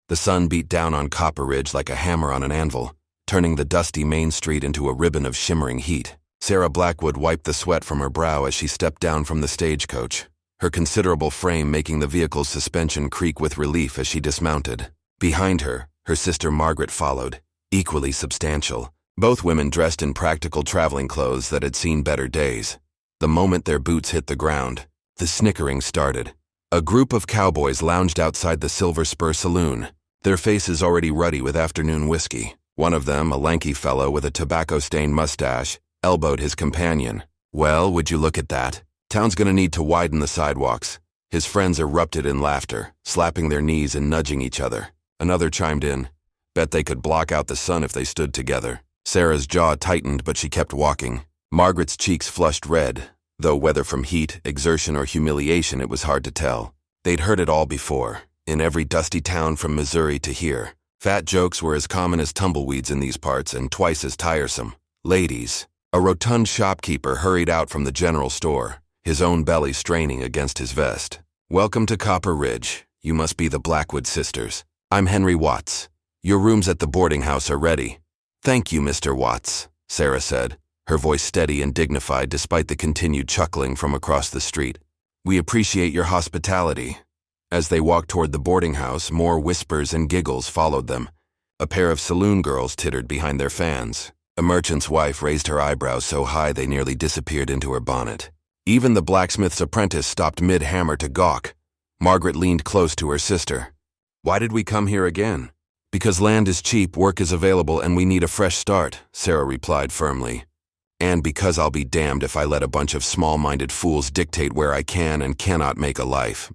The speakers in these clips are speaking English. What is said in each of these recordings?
The sun beat down on Copper Ridge like a hammer on an anvil, turning the dusty main street into a ribbon of shimmering heat. Sarah Blackwood wiped the sweat from her brow as she stepped down from the stagecoach, her considerable frame making the vehicle's suspension creak with relief as she dismounted. Behind her, her sister Margaret followed, equally substantial, both women dressed in practical traveling clothes that had seen better days. The moment their boots hit the ground, the snickering started. A group of cowboys lounged outside the Silver Spur Saloon, their faces already ruddy with afternoon whiskey. One of them, a lanky fellow with a tobacco-stained mustache, elbowed his companion. "Well, would you look at that? Town's gonna need to widen the sidewalks." His friends erupted in laughter, slapping their knees and nudging each other. Another chimed in. Bet they could block out the sun if they stood together. Sarah's jaw tightened, but she kept walking. Margaret's cheeks flushed red, though whether from heat, exertion, or humiliation it was hard to tell. They'd heard it all before, in every dusty town from Missouri to here. Fat jokes were as common as tumbleweeds in these parts and twice as tiresome. Ladies. A rotund shopkeeper hurried out from the general store, his own belly straining against his vest. "Welcome to Copper Ridge. You must be the Blackwood sisters. I'm Henry Watts. Your rooms at the boarding house are ready." "Thank you, Mr. Watts," Sarah said, her voice steady and dignified despite the continued chuckling from across the street. "We appreciate your hospitality." As they walked toward the boarding house, more whispers and giggles followed them. A pair of saloon girls tittered behind their fans. A merchant's wife raised her eyebrows so high they nearly disappeared into her bonnet. Even the blacksmith's apprentice stopped mid-hammer to gawk. Margaret leaned close to her sister. "Why did we come here again?" "Because land is cheap, work is available, and we need a fresh start," Sarah replied firmly. "And because I'll be damned if I let a bunch of small-minded fools dictate where I can and cannot make a life."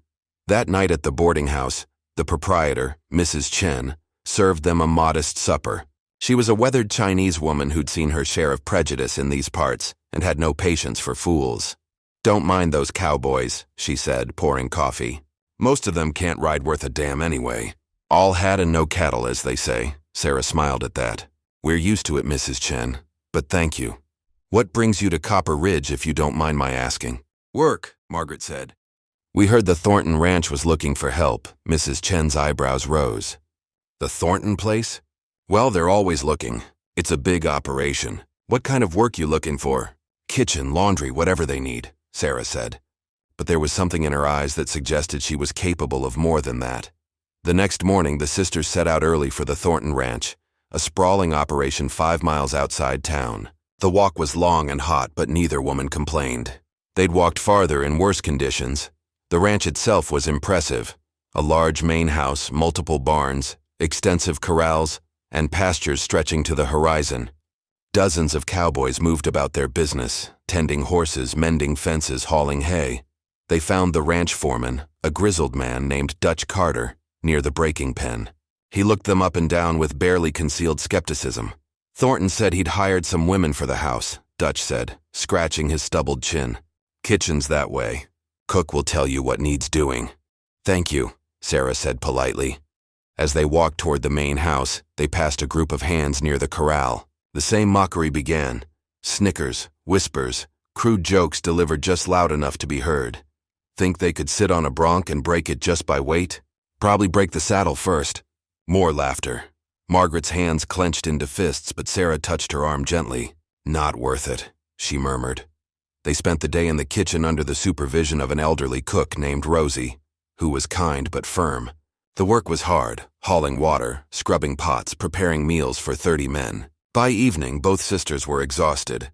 That night at the boarding house, the proprietor, Mrs. Chen, served them a modest supper. She was a weathered Chinese woman who'd seen her share of prejudice in these parts and had no patience for fools. "Don't mind those cowboys," she said, pouring coffee. "Most of them can't ride worth a damn anyway. All had and no cattle, as they say." Sarah smiled at that. "We're used to it, Mrs. Chen, but thank you. What brings you to Copper Ridge, if you don't mind my asking?" "Work," Margaret said. "We heard the Thornton Ranch was looking for help." Mrs. Chen's eyebrows rose. "The Thornton place? Well, they're always looking. It's a big operation. What kind of work you looking for?" "Kitchen, laundry, whatever they need," Sarah said. But there was something in her eyes that suggested she was capable of more than that. The next morning, the sisters set out early for the Thornton Ranch, a sprawling operation 5 miles outside town. The walk was long and hot, but neither woman complained. They'd walked farther in worse conditions. The ranch itself was impressive. A large main house, multiple barns, extensive corrals, and pastures stretching to the horizon. Dozens of cowboys moved about their business, tending horses, mending fences, hauling hay. They found the ranch foreman, a grizzled man named Dutch Carter, near the breaking pen. He looked them up and down with barely concealed skepticism. "Thornton said he'd hired some women for the house," Dutch said, scratching his stubbled chin. "Kitchen's that way. Cook will tell you what needs doing." "Thank you," Sarah said politely. As they walked toward the main house, they passed a group of hands near the corral. The same mockery began. Snickers, whispers, crude jokes delivered just loud enough to be heard. Think they could sit on a bronc and break it just by weight? Probably break the saddle first. More laughter. Margaret's hands clenched into fists, but Sarah touched her arm gently. "Not worth it," she murmured. They spent the day in the kitchen under the supervision of an elderly cook named Rosie, who was kind but firm. The work was hard, hauling water, scrubbing pots, preparing meals for 30 men. By evening, both sisters were exhausted.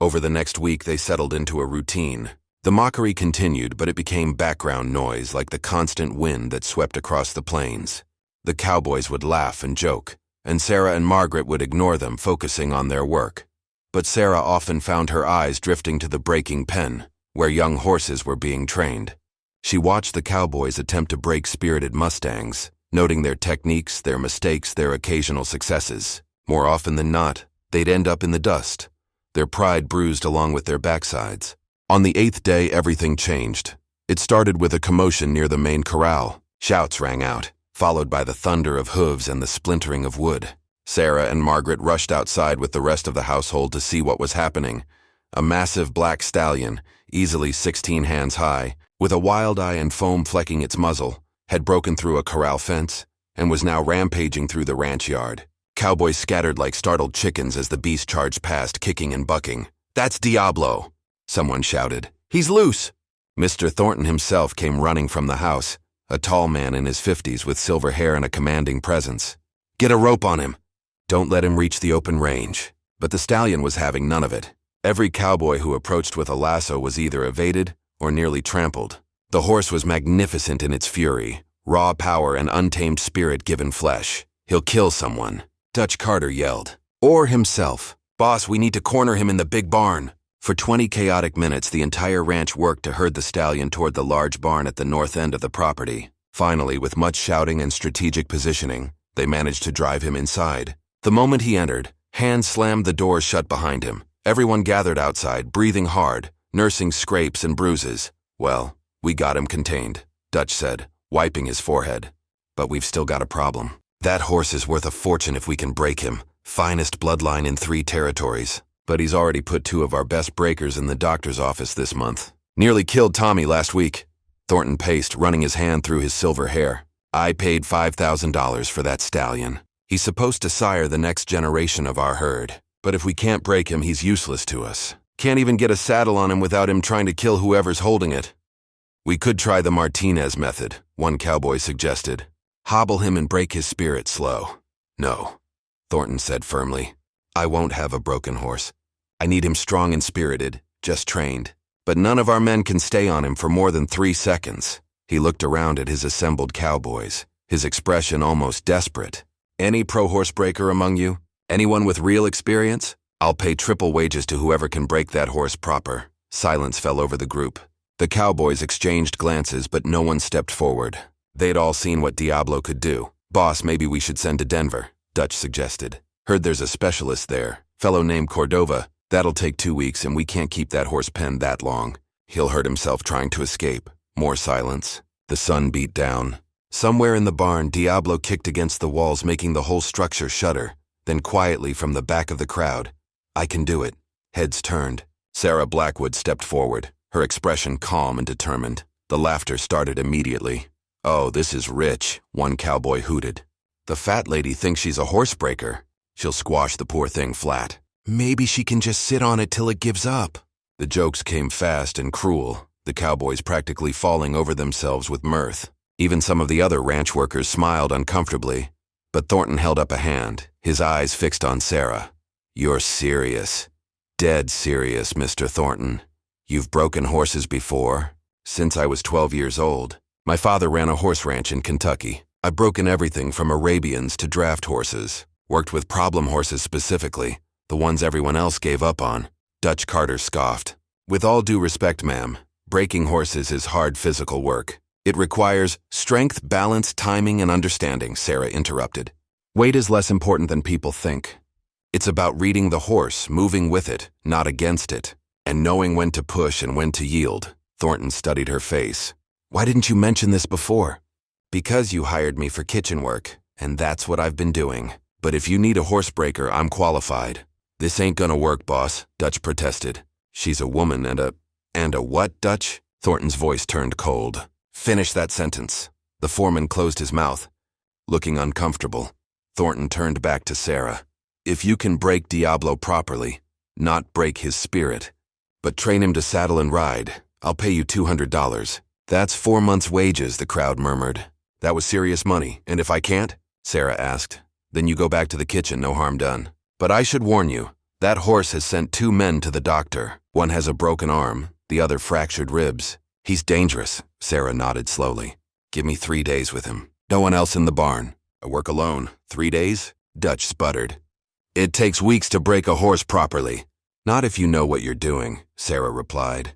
Over the next week, they settled into a routine. The mockery continued, but it became background noise like the constant wind that swept across the plains. The cowboys would laugh and joke, and Sarah and Margaret would ignore them, focusing on their work. But Sarah often found her eyes drifting to the breaking pen, where young horses were being trained. She watched the cowboys attempt to break spirited mustangs, noting their techniques, their mistakes, their occasional successes. More often than not, they'd end up in the dust, their pride bruised along with their backsides. On the 8th day, everything changed. It started with a commotion near the main corral. Shouts rang out, followed by the thunder of hooves and the splintering of wood. Sarah and Margaret rushed outside with the rest of the household to see what was happening. A massive black stallion, easily 16 hands high, with a wild eye and foam flecking its muzzle, had broken through a corral fence, and was now rampaging through the ranch yard. Cowboys scattered like startled chickens as the beast charged past, kicking and bucking. "That's Diablo!" someone shouted. "He's loose!" Mr. Thornton himself came running from the house, a tall man in his 50s with silver hair and a commanding presence. "Get a rope on him. Don't let him reach the open range." But the stallion was having none of it. Every cowboy who approached with a lasso was either evaded or nearly trampled. The horse was magnificent in its fury, raw power and untamed spirit given flesh. "He'll kill someone," Dutch Carter yelled. "Or himself. Boss, we need to corner him in the big barn." For 20 chaotic minutes, the entire ranch worked to herd the stallion toward the large barn at the north end of the property. Finally, with much shouting and strategic positioning, they managed to drive him inside. The moment he entered, hands slammed the doors shut behind him. Everyone gathered outside, breathing hard, nursing scrapes and bruises. "Well, we got him contained," Dutch said, wiping his forehead. "But we've still got a problem. That horse is worth a fortune if we can break him. Finest bloodline in 3 territories. But he's already put 2 of our best breakers in the doctor's office this month. Nearly killed Tommy last week." Thornton paced, running his hand through his silver hair. "I paid $5,000 for that stallion. He's supposed to sire the next generation of our herd. But if we can't break him, he's useless to us. Can't even get a saddle on him without him trying to kill whoever's holding it." "We could try the Martinez method," one cowboy suggested. "Hobble him and break his spirit slow." "No," Thornton said firmly. "I won't have a broken horse. I need him strong and spirited, just trained. But none of our men can stay on him for more than 3 seconds." He looked around at his assembled cowboys, his expression almost desperate. "Any pro-horsebreaker among you? Anyone with real experience? I'll pay triple wages to whoever can break that horse proper." Silence fell over the group. The cowboys exchanged glances, but no one stepped forward. They'd all seen what Diablo could do. "Boss, maybe we should send to Denver," Dutch suggested. "Heard there's a specialist there, fellow named Cordova. That'll take 2 weeks, and we can't keep that horse penned that long. He'll hurt himself trying to escape." More silence. The sun beat down. Somewhere in the barn, Diablo kicked against the walls, making the whole structure shudder. Then quietly from the back of the crowd, "I can do it." Heads turned. Sarah Blackwood stepped forward, her expression calm and determined. The laughter started immediately. "Oh, this is rich," one cowboy hooted. "The fat lady thinks she's a horsebreaker. She'll squash the poor thing flat. Maybe she can just sit on it till it gives up." The jokes came fast and cruel, the cowboys practically falling over themselves with mirth. Even some of the other ranch workers smiled uncomfortably. But Thornton held up a hand, his eyes fixed on Sarah. "You're serious. Dead serious, Mr. Thornton. You've broken horses before?" "Since I was 12 years old. My father ran a horse ranch in Kentucky. I've broken everything from Arabians to draft horses. Worked with problem horses specifically, the ones everyone else gave up on." Dutch Carter scoffed. "With all due respect, ma'am, breaking horses is hard physical work. It requires strength, balance, timing, and understanding," Sarah interrupted. "Weight is less important than people think. It's about reading the horse, moving with it, not against it, and knowing when to push and when to yield." Thornton studied her face. "Why didn't you mention this before?" "Because you hired me for kitchen work, and that's what I've been doing. But if you need a horsebreaker, I'm qualified." "This ain't gonna work, boss," Dutch protested. "She's a woman and a what, Dutch?" Thornton's voice turned cold. "Finish that sentence." The foreman closed his mouth, looking uncomfortable. Thornton turned back to Sarah. "If you can break Diablo properly, not break his spirit, but train him to saddle and ride, I'll pay you $200. "That's 4 months' wages," the crowd murmured. "That was serious money, and if I can't?" Sarah asked. "Then you go back to the kitchen, no harm done. But I should warn you, that horse has sent 2 men to the doctor. One has a broken arm, the other fractured ribs. He's dangerous." Sarah nodded slowly. "Give me 3 days with him. No one else in the barn. I work alone. 3 days?" Dutch sputtered. "It takes weeks to break a horse properly." "Not if you know what you're doing," Sarah replied.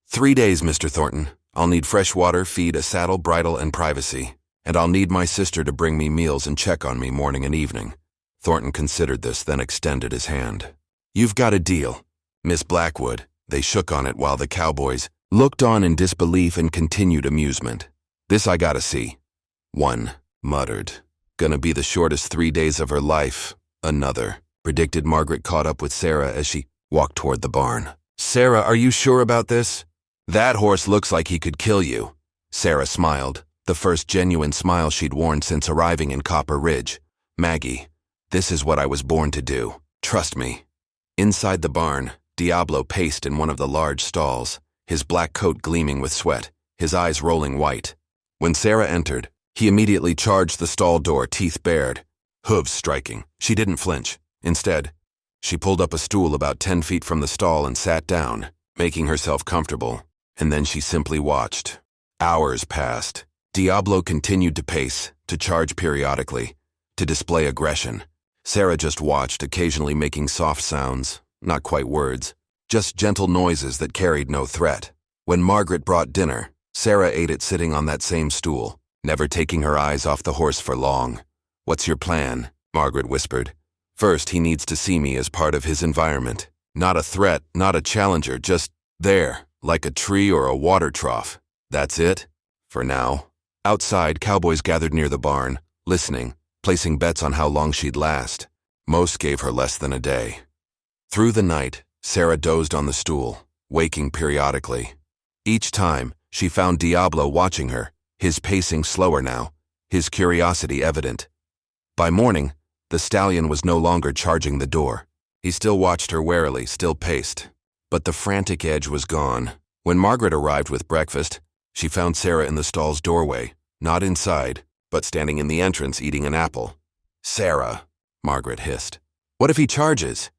3 days, Mr. Thornton. I'll need fresh water, feed, a saddle, bridle, and privacy. And I'll need my sister to bring me meals and check on me morning and evening." Thornton considered this, then extended his hand. "You've got a deal, Miss Blackwood." They shook on it while the cowboys looked on in disbelief and continued amusement. "This I gotta see." One muttered. "Gonna be the shortest 3 days of her life." Another predicted. Margaret caught up with Sarah as she walked toward the barn. "Sarah, are you sure about this? That horse looks like he could kill you." Sarah smiled. the first genuine smile she'd worn since arriving in Copper Ridge. "Maggie, this is what I was born to do. Trust me." Inside the barn, Diablo paced in one of the large stalls, his black coat gleaming with sweat, his eyes rolling white. When Sarah entered, he immediately charged the stall door, teeth bared, hooves striking. She didn't flinch. Instead, she pulled up a stool about 10 feet from the stall and sat down, making herself comfortable, and then she simply watched. Hours passed. Diablo continued to pace, to charge periodically, to display aggression. Sarah just watched, occasionally making soft sounds, not quite words, just gentle noises that carried no threat. When Margaret brought dinner, Sarah ate it sitting on that same stool, never taking her eyes off the horse for long. "What's your plan?" Margaret whispered. "First, he needs to see me as part of his environment. Not a threat, not a challenger, just there, like a tree or a water trough. That's it? For now." Outside, cowboys gathered near the barn, listening, placing bets on how long she'd last. Most gave her less than a day. Through the night, Sarah dozed on the stool, waking periodically. Each time, she found Diablo watching her, his pacing slower now, his curiosity evident. By morning, the stallion was no longer charging the door. He still watched her warily, still paced. But the frantic edge was gone. When Margaret arrived with breakfast, she found Sarah in the stall's doorway, not inside, but standing in the entrance eating an apple. "Sarah," Margaret hissed. "What if he charges?"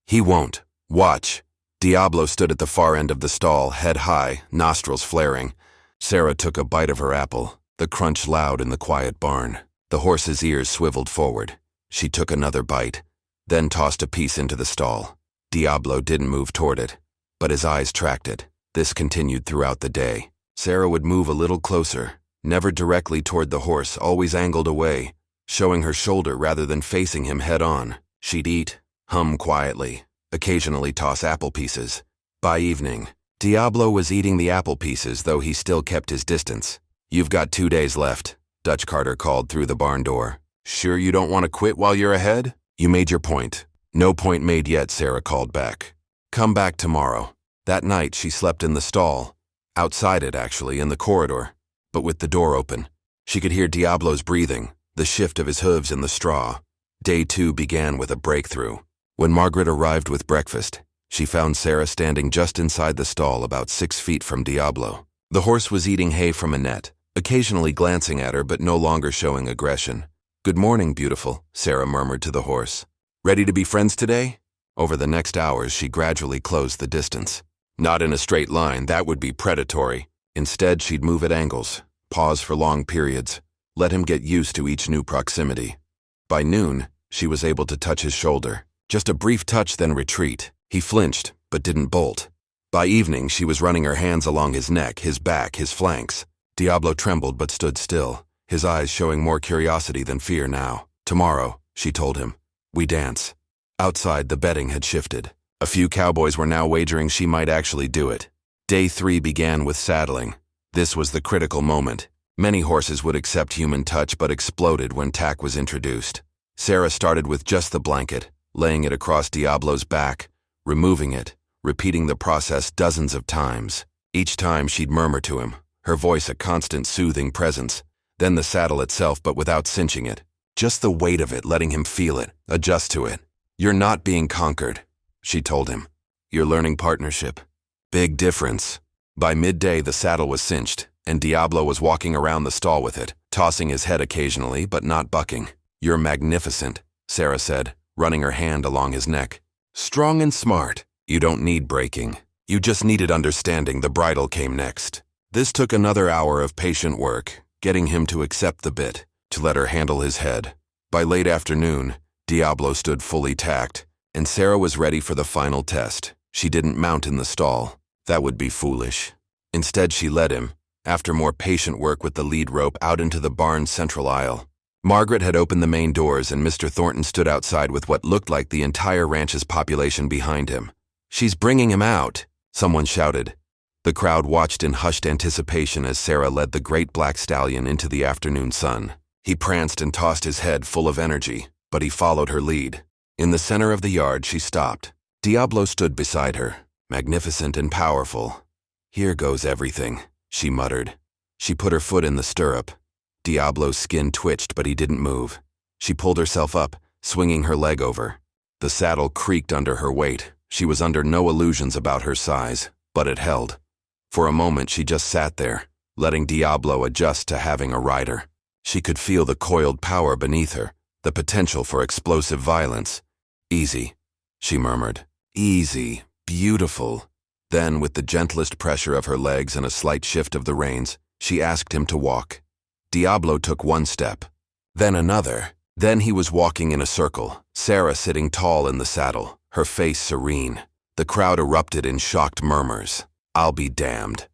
"He won't. Watch." Diablo stood at the far end of the stall, head high, nostrils flaring. Sarah took a bite of her apple, the crunch loud in the quiet barn. The horse's ears swiveled forward. She took another bite, then tossed a piece into the stall. Diablo didn't move toward it, but his eyes tracked it. This continued throughout the day. Sarah would move a little closer, never directly toward the horse, always angled away, showing her shoulder rather than facing him head-on. She'd eat, hum quietly, occasionally toss apple pieces. By evening, Diablo was eating the apple pieces, though he still kept his distance. "You've got 2 days left," Dutch Carter called through the barn door. "Sure you don't want to quit while you're ahead? You made your point." "No point made yet," Sarah called back. "Come back tomorrow." That night, she slept in the stall. Outside it, actually, in the corridor, but with the door open. She could hear Diablo's breathing, the shift of his hooves in the straw. Day 2 began with a breakthrough. When Margaret arrived with breakfast, she found Sarah standing just inside the stall about 6 feet from Diablo. The horse was eating hay from a net, occasionally glancing at her but no longer showing aggression. "Good morning, beautiful," Sarah murmured to the horse. "Ready to be friends today?" Over the next hours, she gradually closed the distance. Not in a straight line, that would be predatory. Instead, she'd move at angles, pause for long periods, let him get used to each new proximity. By noon, she was able to touch his shoulder. Just a brief touch, then retreat. He flinched, but didn't bolt. By evening, she was running her hands along his neck, his back, his flanks. Diablo trembled but stood still, his eyes showing more curiosity than fear now. "Tomorrow," she told him, "we dance." Outside, the betting had shifted. A few cowboys were now wagering she might actually do it. Day 3 began with saddling. This was the critical moment. Many horses would accept human touch but exploded when tack was introduced. Sarah started with just the blanket, laying it across Diablo's back, removing it, repeating the process dozens of times. Each time she'd murmur to him, her voice a constant soothing presence. Then the saddle itself, but without cinching it. Just the weight of it, letting him feel it, adjust to it. "You're not being conquered," she told him. "You're learning partnership." Big difference. By midday, the saddle was cinched, and Diablo was walking around the stall with it, tossing his head occasionally, but not bucking. "You're magnificent," Sarah said, running her hand along his neck. "Strong and smart. You don't need breaking. You just needed understanding." The bridle came next. This took another hour of patient work, getting him to accept the bit, to let her handle his head. By late afternoon, Diablo stood fully tacked, and Sarah was ready for the final test. She didn't mount in the stall. That would be foolish. Instead, she led him, after more patient work with the lead rope, out into the barn's central aisle. Margaret had opened the main doors, and Mr. Thornton stood outside with what looked like the entire ranch's population behind him. "She's bringing him out," someone shouted. The crowd watched in hushed anticipation as Sarah led the great black stallion into the afternoon sun. He pranced and tossed his head full of energy, but he followed her lead. In the center of the yard, she stopped. Diablo stood beside her, magnificent and powerful. "Here goes everything," she muttered. She put her foot in the stirrup. Diablo's skin twitched, but he didn't move. She pulled herself up, swinging her leg over. The saddle creaked under her weight. She was under no illusions about her size, but it held. For a moment, she just sat there, letting Diablo adjust to having a rider. She could feel the coiled power beneath her, the potential for explosive violence. "Easy," she murmured. "Easy, beautiful." Then, with the gentlest pressure of her legs and a slight shift of the reins, she asked him to walk. Diablo took one step, then another. Then he was walking in a circle, Sarah sitting tall in the saddle, her face serene. The crowd erupted in shocked murmurs. "I'll be damned,"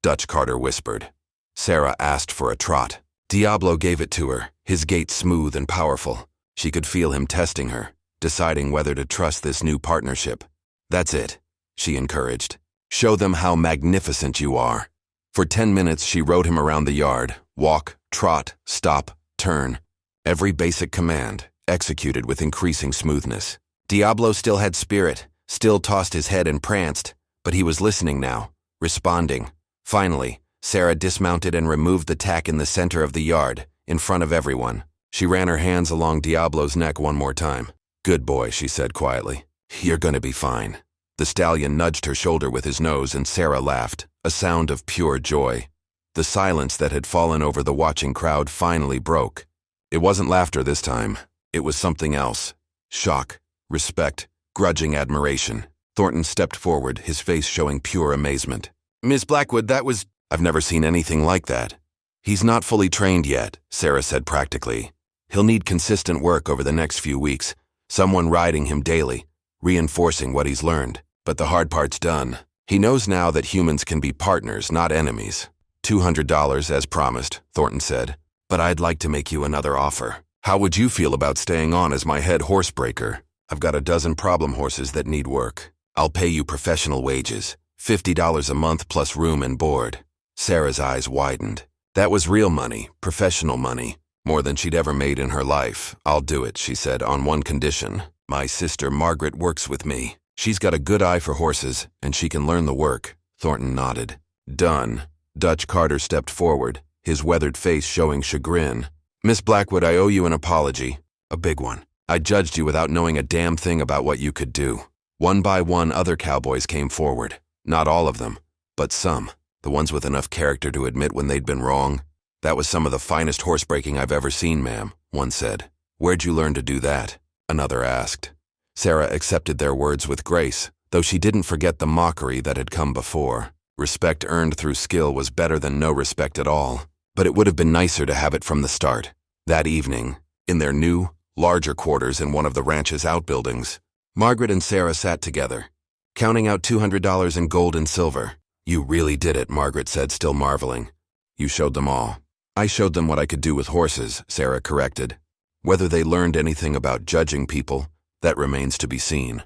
Dutch Carter whispered. Sarah asked for a trot. Diablo gave it to her, his gait smooth and powerful. She could feel him testing her, deciding whether to trust this new partnership. "That's it," she encouraged. "Show them how magnificent you are." For 10 minutes, she rode him around the yard. Walk, trot, stop, turn. Every basic command, executed with increasing smoothness. Diablo still had spirit, still tossed his head and pranced, but he was listening now, responding. Finally, Sarah dismounted and removed the tack in the center of the yard, in front of everyone. She ran her hands along Diablo's neck one more time. "Good boy," she said quietly. "You're gonna be fine." The stallion nudged her shoulder with his nose and Sarah laughed, a sound of pure joy. The silence that had fallen over the watching crowd finally broke. It wasn't laughter this time. It was something else. Shock, respect, grudging admiration. Thornton stepped forward, his face showing pure amazement. "Miss Blackwood, that was—" "I've never seen anything like that." "He's not fully trained yet," Sarah said practically. "He'll need consistent work over the next few weeks, someone riding him daily, reinforcing what he's learned. But the hard part's done. He knows now that humans can be partners, not enemies." $200 as promised, Thornton said. "But I'd like to make you another offer. How would you feel about staying on as my head horsebreaker? I've got a dozen problem horses that need work. I'll pay you professional wages, $50 a month plus room and board." Sarah's eyes widened. That was real money, professional money, more than she'd ever made in her life. "I'll do it," she said, "on one condition. My sister Margaret works with me. She's got a good eye for horses, and she can learn the work." Thornton nodded. "Done." Dutch Carter stepped forward, his weathered face showing chagrin. "Miss Blackwood, I owe you an apology. A big one. I judged you without knowing a damn thing about what you could do." One by one, other cowboys came forward. Not all of them, but some. The ones with enough character to admit when they'd been wrong. "That was some of the finest horsebreaking I've ever seen, ma'am," one said. "Where'd you learn to do that?" another asked. Sarah accepted their words with grace, though she didn't forget the mockery that had come before. Respect earned through skill was better than no respect at all, but it would have been nicer to have it from the start. That evening, in their new, larger quarters in one of the ranch's outbuildings, Margaret and Sarah sat together, counting out $200 in gold and silver. "You really did it," Margaret said, still marveling. "You showed them all." "I showed them what I could do with horses," Sarah corrected. "Whether they learned anything about judging people, that remains to be seen."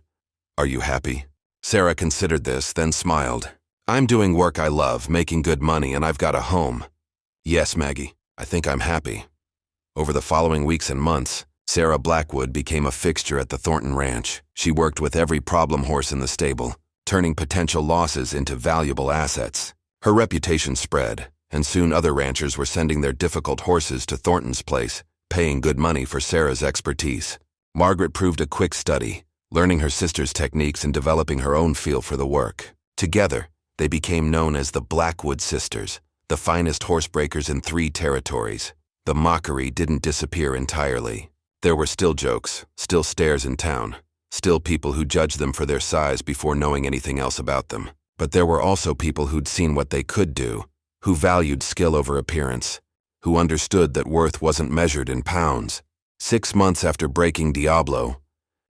"Are you happy?" Sarah considered this, then smiled. "I'm doing work I love, making good money, and I've got a home." "Yes, Maggie, I think I'm happy." Over the following weeks and months, Sarah Blackwood became a fixture at the Thornton Ranch. She worked with every problem horse in the stable, turning potential losses into valuable assets. Her reputation spread, and soon other ranchers were sending their difficult horses to Thornton's place, paying good money for Sarah's expertise. Margaret proved a quick study, learning her sister's techniques and developing her own feel for the work. Together, they became known as the Blackwood Sisters, the finest horsebreakers in 3 territories. The mockery didn't disappear entirely. There were still jokes, still stares in town, still people who judged them for their size before knowing anything else about them. But there were also people who'd seen what they could do, who valued skill over appearance, who understood that worth wasn't measured in pounds. 6 months after breaking Diablo,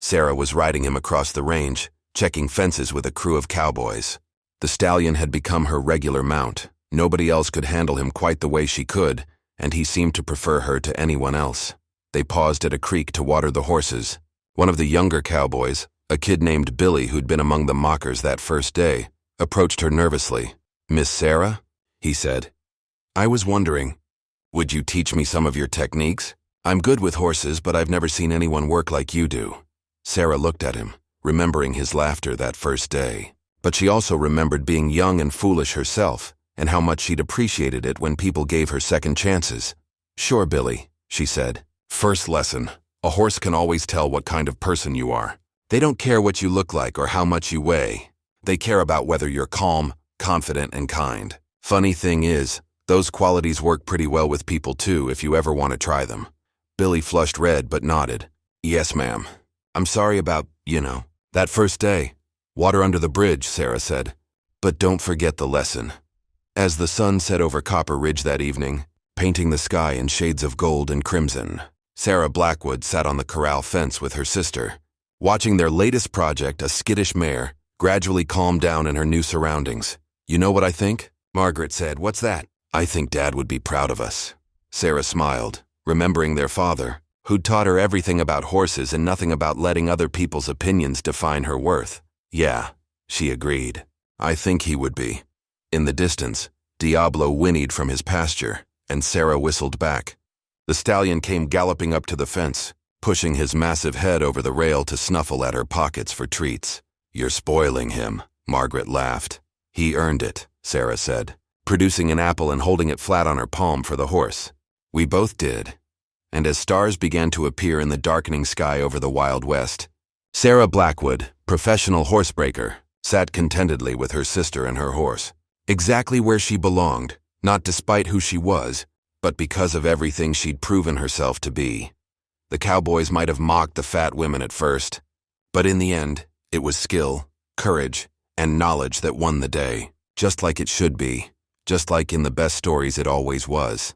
Sarah was riding him across the range, checking fences with a crew of cowboys. The stallion had become her regular mount. Nobody else could handle him quite the way she could, and he seemed to prefer her to anyone else. They paused at a creek to water the horses. One of the younger cowboys, a kid named Billy who'd been among the mockers that first day, approached her nervously. "Miss Sarah?" he said. "I was wondering, would you teach me some of your techniques? I'm good with horses, but I've never seen anyone work like you do." Sarah looked at him, remembering his laughter that first day. But she also remembered being young and foolish herself, and how much she'd appreciated it when people gave her second chances. "Sure, Billy," she said. "First lesson. A horse can always tell what kind of person you are. They don't care what you look like or how much you weigh. They care about whether you're calm, confident, and kind. Funny thing is, those qualities work pretty well with people too if you ever want to try them." Billy flushed red but nodded. "Yes, ma'am. I'm sorry about, that first day. Water under the bridge," Sarah said. "But don't forget the lesson." As the sun set over Copper Ridge that evening, painting the sky in shades of gold and crimson, Sarah Blackwood sat on the corral fence with her sister, watching their latest project, a skittish mare, gradually calm down in her new surroundings. "You know what I think?" Margaret said. "What's that?" "I think Dad would be proud of us." Sarah smiled, remembering their father, who'd taught her everything about horses and nothing about letting other people's opinions define her worth. "Yeah," she agreed. "I think he would be." In the distance, Diablo whinnied from his pasture, and Sarah whistled back. The stallion came galloping up to the fence, pushing his massive head over the rail to snuffle at her pockets for treats. "You're spoiling him," Margaret laughed. "He earned it," Sarah said, producing an apple and holding it flat on her palm for the horse. "We both did." And as stars began to appear in the darkening sky over the Wild West, Sarah Blackwood, professional horsebreaker, sat contentedly with her sister and her horse, exactly where she belonged, not despite who she was, but because of everything she'd proven herself to be. The Cowboys might have mocked the fat women at first, but in the end, it was skill, courage, and knowledge that won the day, just like it should be, just like in the best stories it always was.